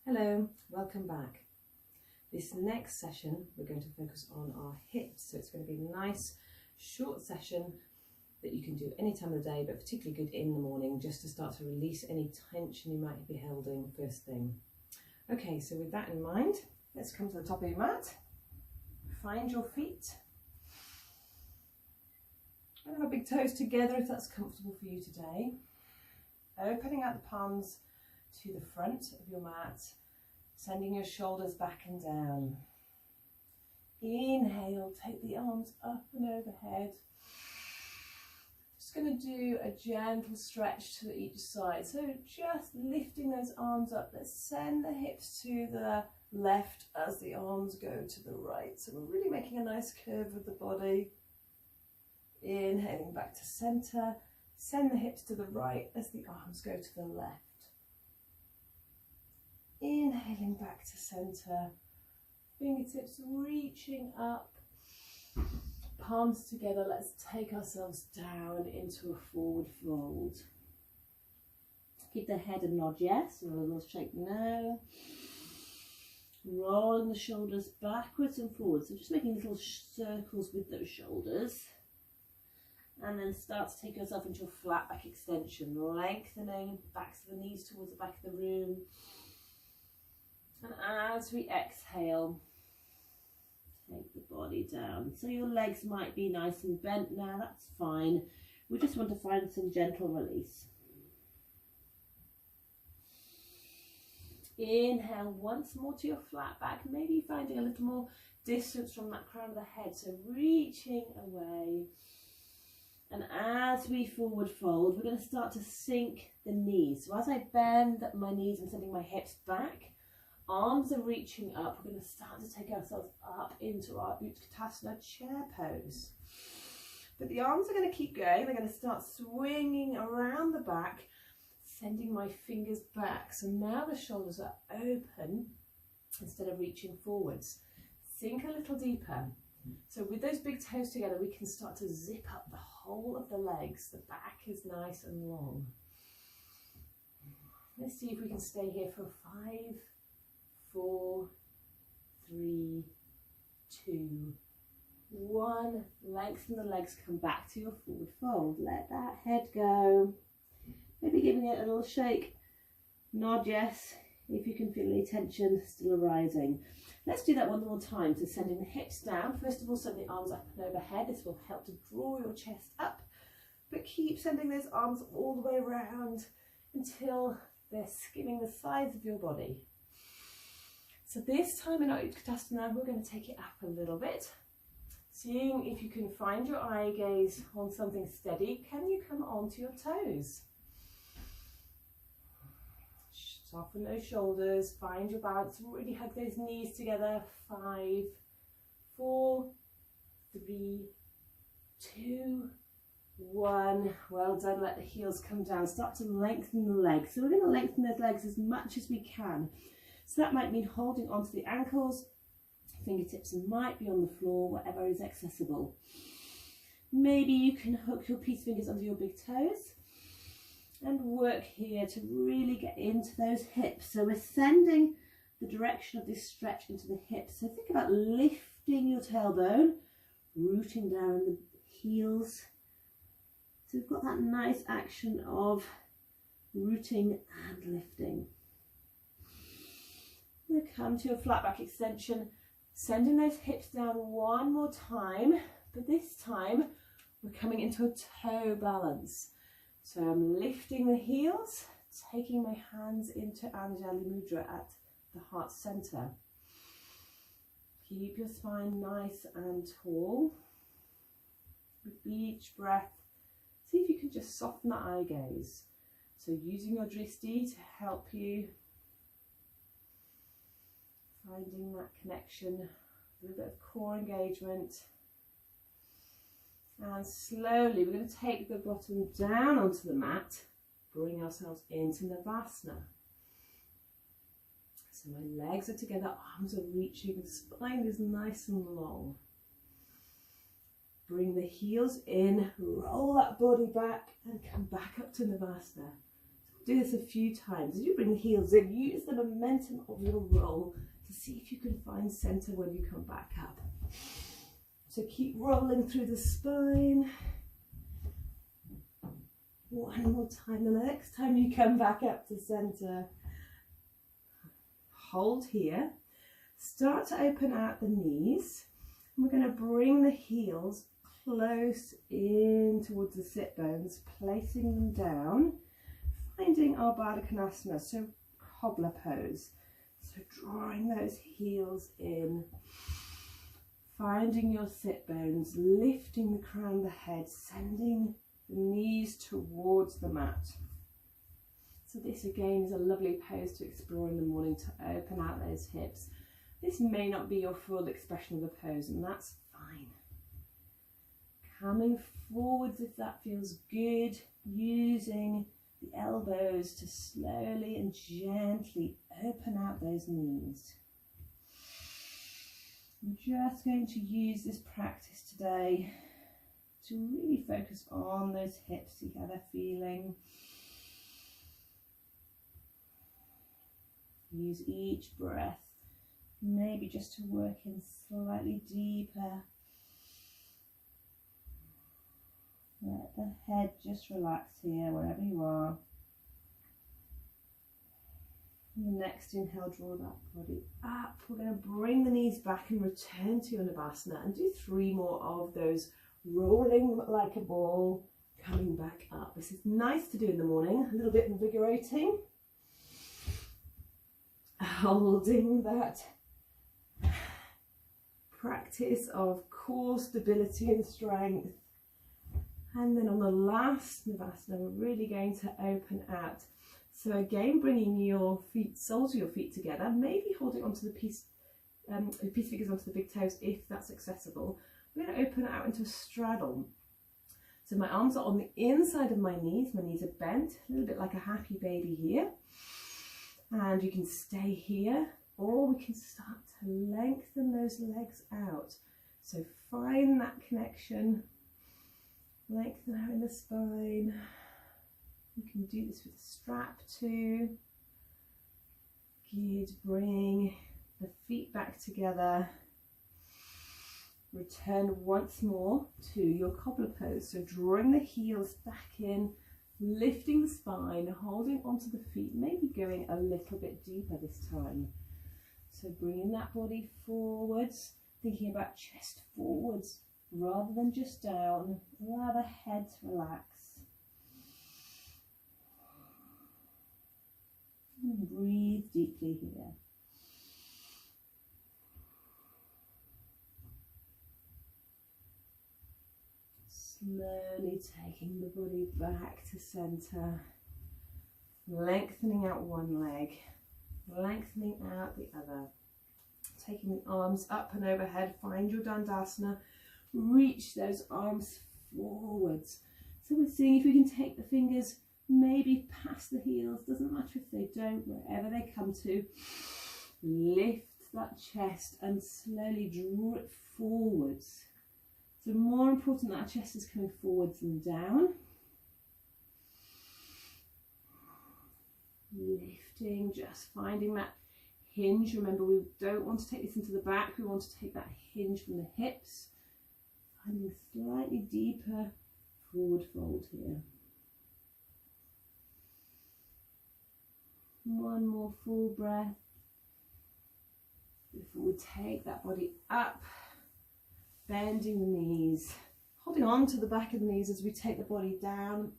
Hello, welcome back. This next session we're going to focus on our hips, so it's going to be a nice short session that you can do any time of the day, but particularly good in the morning just to start to release any tension you might be holding first thing. Okay, so with that in mind, let's come to the top of your mat, find your feet, and have our big toes together if that's comfortable for you today. Opening out the palms to the front of your mat, sending your shoulders back and down. Inhale, take the arms up and overhead. Just going to do a gentle stretch to each side. So just lifting those arms up. Let's send the hips to the left as the arms go to the right. So we're really making a nice curve with the body. Inhaling back to center. Send the hips to the right as the arms go to the left. Inhaling back to center, fingertips reaching up, palms together. Let's take ourselves down into a forward fold. Give the head a nod yes, or a little shake no. Rolling the shoulders backwards and forwards, so just making little circles with those shoulders. And then start to take yourself into a flat back extension, lengthening backs of the knees towards the back of the room. And as we exhale, take the body down. So your legs might be nice and bent now, that's fine. We just want to find some gentle release. Inhale once more to your flat back, maybe finding a little more distance from that crown of the head. So reaching away. And as we forward fold, we're going to start to sink the knees. So as I bend my knees and sending my hips back, arms are reaching up. We're going to start to take ourselves up into our Utkatasana chair pose. But the arms are going to keep going. They're going to start swinging around the back, sending my fingers back. So now the shoulders are open instead of reaching forwards. Sink a little deeper. So with those big toes together, we can start to zip up the whole of the legs. The back is nice and long. Let's see if we can stay here for 5, 4, 3, 2, 1. Lengthen the legs, come back to your forward fold. Let that head go. Maybe giving it a little shake. Nod yes, if you can feel any tension still arising. Let's do that one more time. So sending the hips down. First of all, send the arms up and overhead. This will help to draw your chest up. But keep sending those arms all the way around until they're skimming the sides of your body. So this time in our Utkatasana, we're going to take it up a little bit. Seeing if you can find your eye gaze on something steady. Can you come onto your toes? Soften those shoulders, find your balance, really hug those knees together. 5, 4, 3, 2, 1. Well done, let the heels come down. Start to lengthen the legs. So we're going to lengthen those legs as much as we can. So that might mean holding onto the ankles, fingertips might be on the floor, whatever is accessible. Maybe you can hook your peace fingers onto your big toes. And work here to really get into those hips. So we're sending the direction of this stretch into the hips. So think about lifting your tailbone, rooting down the heels. So we've got that nice action of rooting and lifting. We'll come to a flat back extension, sending those hips down one more time, but this time we're coming into a toe balance. So I'm lifting the heels, taking my hands into Anjali Mudra at the heart center. Keep your spine nice and tall. With each breath, see if you can just soften the eye gaze. So using your drishti to help you, finding that connection, a little bit of core engagement. And slowly we're going to take the bottom down onto the mat, bring ourselves into Navasana. So my legs are together, arms are reaching, the spine is nice and long. Bring the heels in, roll that body back and come back up to Navasana. do this a few times. As you bring the heels in, use the momentum of your roll to see if you can find center when you come back up. So keep rolling through the spine. One more time. The next time you come back up to center, hold here. Start to open out the knees. We're going to bring the heels close in towards the sit bones, placing them down, finding our Baddha Konasana, so cobbler pose. So drawing those heels in, finding your sit bones, lifting the crown of the head, sending the knees towards the mat. So this again is a lovely pose to explore in the morning to open out those hips. This may not be your full expression of the pose, and that's fine. Coming forwards if that feels good, using the elbows to slowly and gently open out those knees. I'm just going to use this practice today to really focus on those hips, see how they're feeling. Use each breath, maybe just to work in slightly deeper. Let the head just relax here, wherever you are. And the next inhale, draw that body up. We're going to bring the knees back and return to Anavasana and do 3 more of those, rolling like a ball, coming back up. This is nice to do in the morning, a little bit invigorating. Holding that practice of core stability and strength. And then on the last Navasana, we're really going to open out. So again, bringing your feet, soles of your feet together, maybe holding onto the piece fingers onto the big toes if that's accessible. We're going to open out into a straddle. So my arms are on the inside of my knees are bent, a little bit like a happy baby here. And you can stay here, or we can start to lengthen those legs out. So find that connection, lengthen out in the spine. You can do this with a strap too. Good, bring the feet back together. Return once more to your cobbler pose. So drawing the heels back in, lifting the spine, holding onto the feet, maybe going a little bit deeper this time. So bringing that body forwards, thinking about chest forwards rather than just down. Allow the head to relax. And breathe deeply here. Slowly taking the body back to center, lengthening out one leg, lengthening out the other, taking the arms up and overhead, find your Dandasana, reach those arms forwards. So we're seeing if we can take the fingers maybe past the heels, doesn't matter if they don't, wherever they come to, lift that chest and slowly draw it forwards. So more important that our chest is coming forwards than down. Lifting, just finding that hinge. Remember, we don't want to take this into the back, we want to take that hinge from the hips. Finding slightly deeper forward fold here. One more full breath before we take that body up. Bending the knees, holding on to the back of the knees as we take the body down,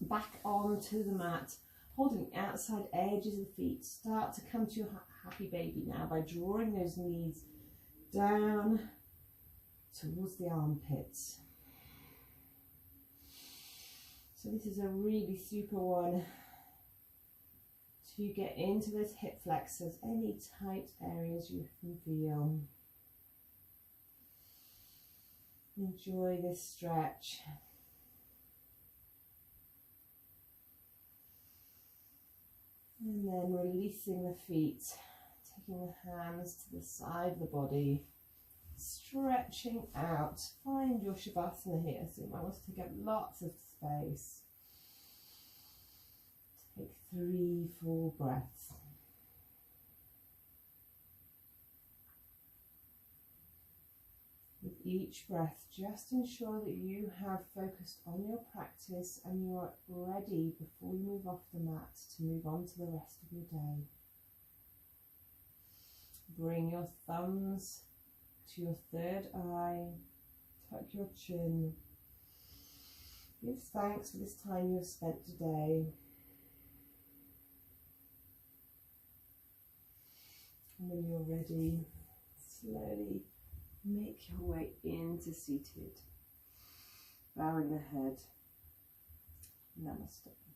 back onto the mat, holding the outside edges of the feet. Start to come to your happy baby now by drawing those knees down towards the armpits. So this is a really super one to get into those hip flexors, any tight areas you can feel. Enjoy this stretch. And then releasing the feet, taking the hands to the side of the body, stretching out. Find your Shavasana here, so you might want to take up lots of space. Take 3 full breaths. With each breath, just ensure that you have focused on your practice and you are ready before you move off the mat to move on to the rest of your day. Bring your thumbs to your third eye, tuck your chin. Give thanks for this time you have spent today. And when you're ready, slowly make your way into seated, bowing the head. Namaste.